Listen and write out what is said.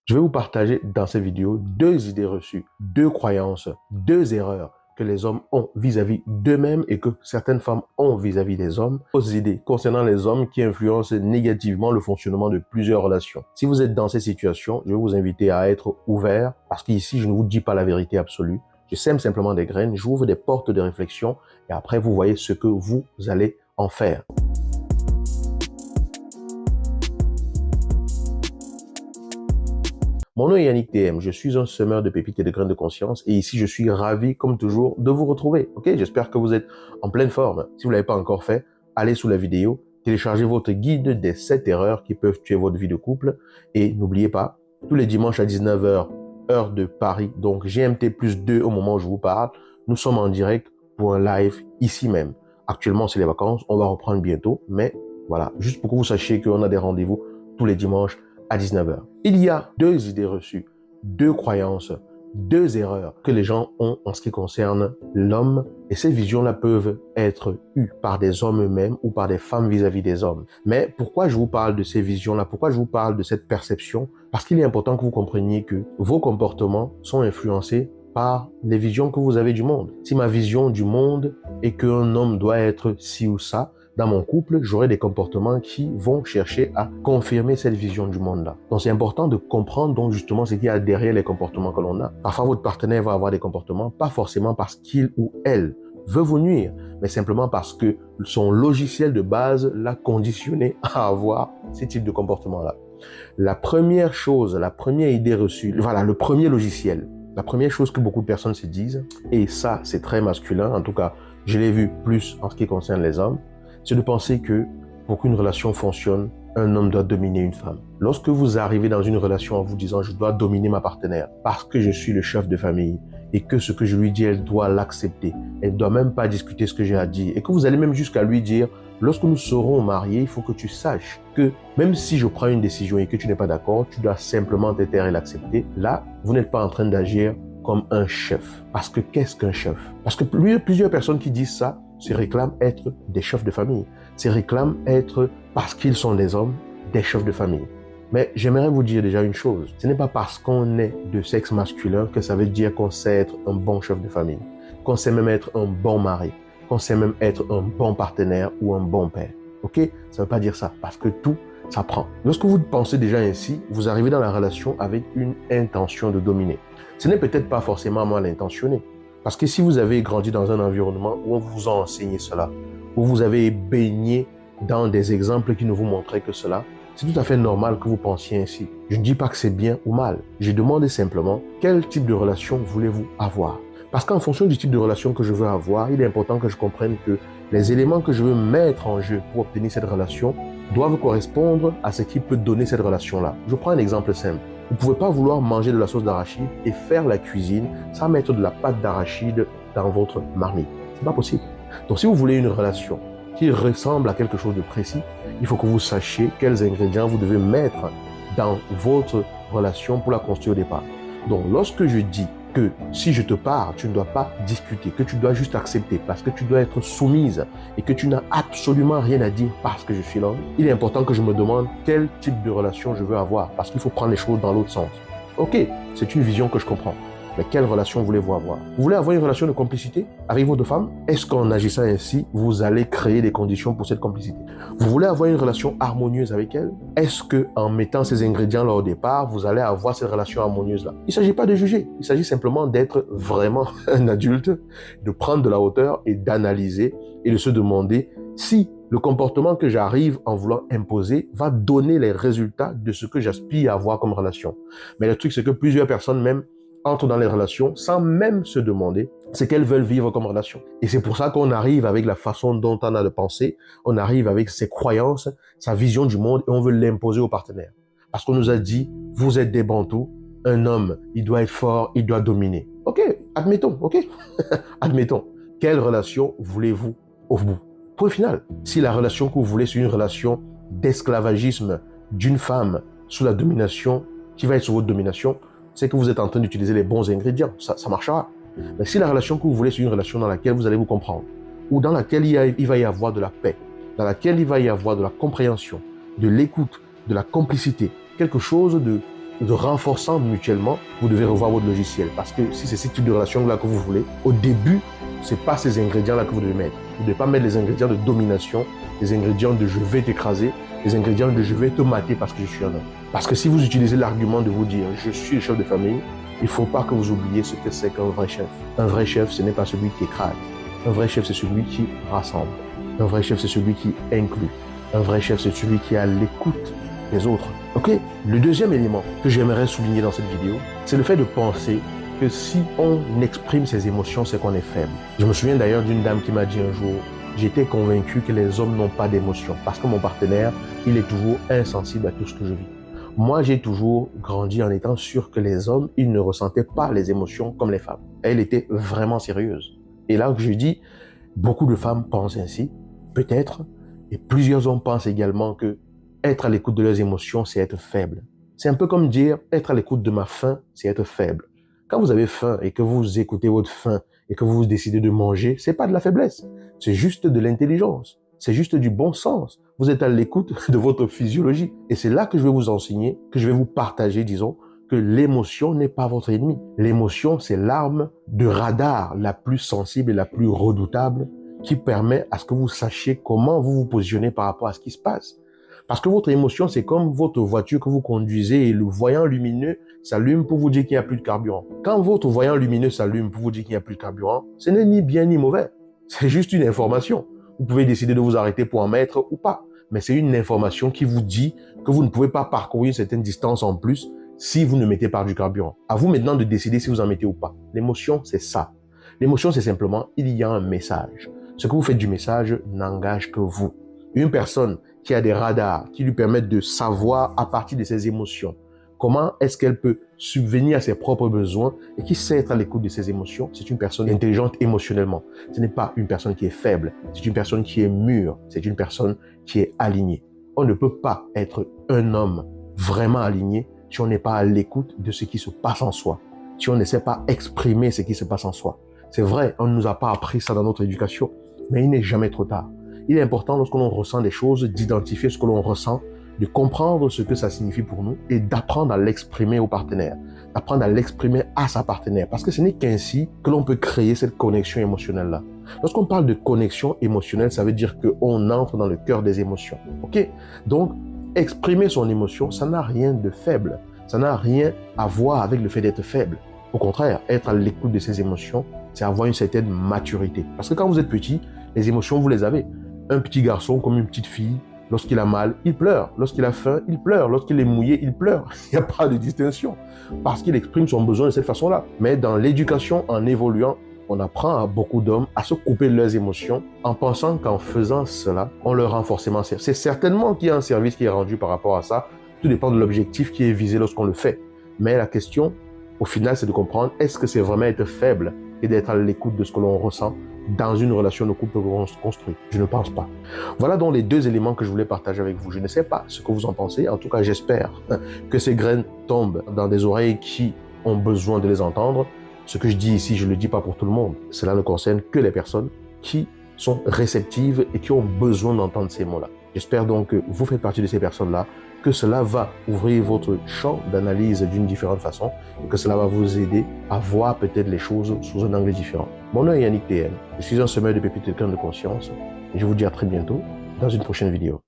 Je vais vous partager dans cette vidéo deux idées reçues, deux croyances, deux erreurs que les hommes ont vis-à-vis d'eux-mêmes et que certaines femmes ont vis-à-vis des hommes. Deux idées concernant les hommes qui influencent négativement le fonctionnement de plusieurs relations. Si vous êtes dans ces situations, je vais vous inviter à être ouvert parce qu'ici, je ne vous dis pas la vérité absolue. Je sème simplement des graines, j'ouvre des portes de réflexion et après, vous voyez ce que vous allez en faire. Mon nom est Yannick TM, je suis un semeur de pépites et de graines de conscience et ici je suis ravi comme toujours de vous retrouver. Ok, j'espère que vous êtes en pleine forme. Si vous ne l'avez pas encore fait, allez sous la vidéo, téléchargez votre guide des 7 erreurs qui peuvent tuer votre vie de couple et n'oubliez pas, tous les dimanches à 19h, heure de Paris, donc GMT plus 2 au moment où je vous parle, nous sommes en direct pour un live ici même. Actuellement c'est les vacances, on va reprendre bientôt, mais voilà, juste pour que vous sachiez qu'on a des rendez-vous tous les dimanches à 19h. Il y a deux idées reçues, deux croyances, deux erreurs que les gens ont en ce qui concerne l'homme et ces visions-là peuvent être eues par des hommes eux-mêmes ou par des femmes vis-à-vis des hommes. Mais pourquoi je vous parle de ces visions-là? Pourquoi je vous parle de cette perception? Parce qu'il est important que vous compreniez que vos comportements sont influencés par les visions que vous avez du monde. Si ma vision du monde est qu'un homme doit être ci ou ça, dans mon couple, j'aurai des comportements qui vont chercher à confirmer cette vision du monde-là. Donc, c'est important de comprendre donc justement ce qu'il y a derrière les comportements que l'on a. Parfois, votre partenaire va avoir des comportements, pas forcément parce qu'il ou elle veut vous nuire, mais simplement parce que son logiciel de base l'a conditionné à avoir ces types de comportements-là. La première chose, la première idée reçue, voilà, le premier logiciel, la première chose que beaucoup de personnes se disent, et ça, c'est très masculin, en tout cas, je l'ai vu plus en ce qui concerne les hommes, c'est de penser que pour qu'une relation fonctionne, un homme doit dominer une femme. Lorsque vous arrivez dans une relation en vous disant « je dois dominer ma partenaire parce que je suis le chef de famille et que ce que je lui dis, elle doit l'accepter, elle ne doit même pas discuter ce que j'ai à dire » et que vous allez même jusqu'à lui dire « lorsque nous serons mariés, il faut que tu saches que même si je prends une décision et que tu n'es pas d'accord, tu dois simplement te taire et l'accepter », là, vous n'êtes pas en train d'agir comme un chef. Parce que qu'est-ce qu'un chef? Parce que plusieurs personnes qui disent ça se réclament être des chefs de famille, se réclament être, parce qu'ils sont des hommes, des chefs de famille. Mais j'aimerais vous dire déjà une chose, ce n'est pas parce qu'on est de sexe masculin que ça veut dire qu'on sait être un bon chef de famille, qu'on sait même être un bon mari, qu'on sait même être un bon partenaire ou un bon père. Ok? Ça ne veut pas dire ça, parce que tout s'apprend. Lorsque vous pensez déjà ainsi, vous arrivez dans la relation avec une intention de dominer. Ce n'est peut-être pas forcément mal intentionné. Parce que si vous avez grandi dans un environnement où on vous a enseigné cela, où vous avez baigné dans des exemples qui ne vous montraient que cela, c'est tout à fait normal que vous pensiez ainsi. Je ne dis pas que c'est bien ou mal. Je demande simplement quel type de relation voulez-vous avoir. Parce qu'en fonction du type de relation que je veux avoir, il est important que je comprenne que les éléments que je veux mettre en jeu pour obtenir cette relation doivent correspondre à ce qui peut donner cette relation-là. Je prends un exemple simple. Vous ne pouvez pas vouloir manger de la sauce d'arachide et faire la cuisine sans mettre de la pâte d'arachide dans votre marmite. C'est pas possible. Donc si vous voulez une relation qui ressemble à quelque chose de précis, il faut que vous sachiez quels ingrédients vous devez mettre dans votre relation pour la construire au départ. Donc lorsque je dis que si je te parle, tu ne dois pas discuter, que tu dois juste accepter parce que tu dois être soumise et que tu n'as absolument rien à dire parce que je suis l'homme, il est important que je me demande quel type de relation je veux avoir parce qu'il faut prendre les choses dans l'autre sens. Ok, c'est une vision que je comprends. Mais quelle relation voulez-vous avoir? Vous voulez avoir une relation de complicité avec votre femme? Est-ce qu'en agissant ainsi, vous allez créer des conditions pour cette complicité? Vous voulez avoir une relation harmonieuse avec elle? Est-ce qu'en mettant ces ingrédients-là au départ, vous allez avoir cette relation harmonieuse-là? Il ne s'agit pas de juger. Il s'agit simplement d'être vraiment un adulte, de prendre de la hauteur et d'analyser et de se demander si le comportement que j'arrive en voulant imposer va donner les résultats de ce que j'aspire à avoir comme relation. Mais le truc, c'est que plusieurs personnes même entrent dans les relations sans même se demander ce qu'elles veulent vivre comme relation. Et c'est pour ça qu'on arrive avec la façon dont on a de penser, on arrive avec ses croyances, sa vision du monde et on veut l'imposer au partenaire. Parce qu'on nous a dit, vous êtes des bantous, un homme, il doit être fort, il doit dominer. Ok, admettons, ok, admettons. Quelle relation voulez-vous au bout? Point final. Si la relation que vous voulez, c'est une relation d'esclavagisme d'une femme sous la domination, qui va être sous votre domination, c'est que vous êtes en train d'utiliser les bons ingrédients. Ça marchera. Mais si la relation que vous voulez, c'est une relation dans laquelle vous allez vous comprendre, ou dans laquelle il va y avoir de la paix, dans laquelle il va y avoir de la compréhension, de l'écoute, de la complicité, quelque chose de renforçant mutuellement, vous devez revoir votre logiciel. Parce que si c'est ce type de relation-là que vous voulez, au début, ce n'est pas ces ingrédients-là que vous devez mettre. Vous ne devez pas mettre les ingrédients de domination, les ingrédients de je vais t'écraser, les ingrédients de je vais te mater parce que je suis un homme. Parce que si vous utilisez l'argument de vous dire je suis le chef de famille, il ne faut pas que vous oubliez ce que c'est qu'un vrai chef. Un vrai chef, ce n'est pas celui qui écrase. Un vrai chef, c'est celui qui rassemble. Un vrai chef, c'est celui qui inclut. Un vrai chef, c'est celui qui est à l'écoute des autres. Ok? Le deuxième élément que j'aimerais souligner dans cette vidéo, c'est le fait de penser que si on exprime ses émotions, c'est qu'on est faible. Je me souviens d'ailleurs d'une dame qui m'a dit un jour, j'étais convaincu que les hommes n'ont pas d'émotions parce que mon partenaire, il est toujours insensible à tout ce que je vis. Moi, j'ai toujours grandi en étant sûr que les hommes, ils ne ressentaient pas les émotions comme les femmes. Elle était vraiment sérieuse. Et là, je dis, beaucoup de femmes pensent ainsi, peut-être, et plusieurs hommes pensent également que être à l'écoute de leurs émotions, c'est être faible. C'est un peu comme dire, être à l'écoute de ma faim, c'est être faible. Quand vous avez faim et que vous écoutez votre faim et que vous décidez de manger, c'est pas de la faiblesse. C'est juste de l'intelligence. C'est juste du bon sens. Vous êtes à l'écoute de votre physiologie. Et c'est là que je vais vous enseigner, que je vais vous partager, disons, que l'émotion n'est pas votre ennemi. L'émotion, c'est l'arme de radar la plus sensible et la plus redoutable qui permet à ce que vous sachiez comment vous vous positionnez par rapport à ce qui se passe. Parce que votre émotion, c'est comme votre voiture que vous conduisez et le voyant lumineux s'allume pour vous dire qu'il n'y a plus de carburant. Quand votre voyant lumineux s'allume pour vous dire qu'il n'y a plus de carburant, ce n'est ni bien ni mauvais. C'est juste une information. Vous pouvez décider de vous arrêter pour en mettre ou pas. Mais c'est une information qui vous dit que vous ne pouvez pas parcourir une certaine distance en plus si vous ne mettez pas du carburant. À vous maintenant de décider si vous en mettez ou pas. L'émotion, c'est ça. L'émotion, c'est simplement, il y a un message. Ce que vous faites du message n'engage que vous. Une personne qui a des radars qui lui permettent de savoir à partir de ses émotions comment est-ce qu'elle peut subvenir à ses propres besoins et qui sait être à l'écoute de ses émotions, c'est une personne intelligente émotionnellement. Ce n'est pas une personne qui est faible, c'est une personne qui est mûre, c'est une personne qui est alignée. On ne peut pas être un homme vraiment aligné si on n'est pas à l'écoute de ce qui se passe en soi, si on ne sait pas exprimer ce qui se passe en soi. C'est vrai, on ne nous a pas appris ça dans notre éducation, mais il n'est jamais trop tard. Il est important, lorsque l'on ressent des choses, d'identifier ce que l'on ressent, de comprendre ce que ça signifie pour nous et d'apprendre à l'exprimer au partenaire, d'apprendre à l'exprimer à sa partenaire. Parce que ce n'est qu'ainsi que l'on peut créer cette connexion émotionnelle-là. Lorsqu'on parle de connexion émotionnelle, ça veut dire qu'on entre dans le cœur des émotions. Ok? Donc, exprimer son émotion, ça n'a rien de faible. Ça n'a rien à voir avec le fait d'être faible. Au contraire, être à l'écoute de ses émotions, c'est avoir une certaine maturité. Parce que quand vous êtes petit, les émotions, vous les avez. Un petit garçon comme une petite fille, lorsqu'il a mal, il pleure. Lorsqu'il a faim, il pleure. Lorsqu'il est mouillé, il pleure. Il n'y a pas de distinction. Parce qu'il exprime son besoin de cette façon-là. Mais dans l'éducation, en évoluant, on apprend à beaucoup d'hommes à se couper de leurs émotions en pensant qu'en faisant cela, on leur rend forcément service. C'est certainement qu'il y a un service qui est rendu par rapport à ça. Tout dépend de l'objectif qui est visé lorsqu'on le fait. Mais la question, au final, c'est de comprendre, est-ce que c'est vraiment être faible et d'être à l'écoute de ce que l'on ressent dans une relation de couple construite? Je ne pense pas. Voilà donc les deux éléments que je voulais partager avec vous. Je ne sais pas ce que vous en pensez. En tout cas, j'espère que ces graines tombent dans des oreilles qui ont besoin de les entendre. Ce que je dis ici, je ne le dis pas pour tout le monde. Cela ne concerne que les personnes qui sont réceptives et qui ont besoin d'entendre ces mots-là. J'espère donc que vous faites partie de ces personnes-là, que cela va ouvrir votre champ d'analyse d'une différente façon et que cela va vous aider à voir peut-être les choses sous un angle différent. Mon nom est Yannick TN, je suis un semeur de pépites de graines de conscience et je vous dis à très bientôt dans une prochaine vidéo.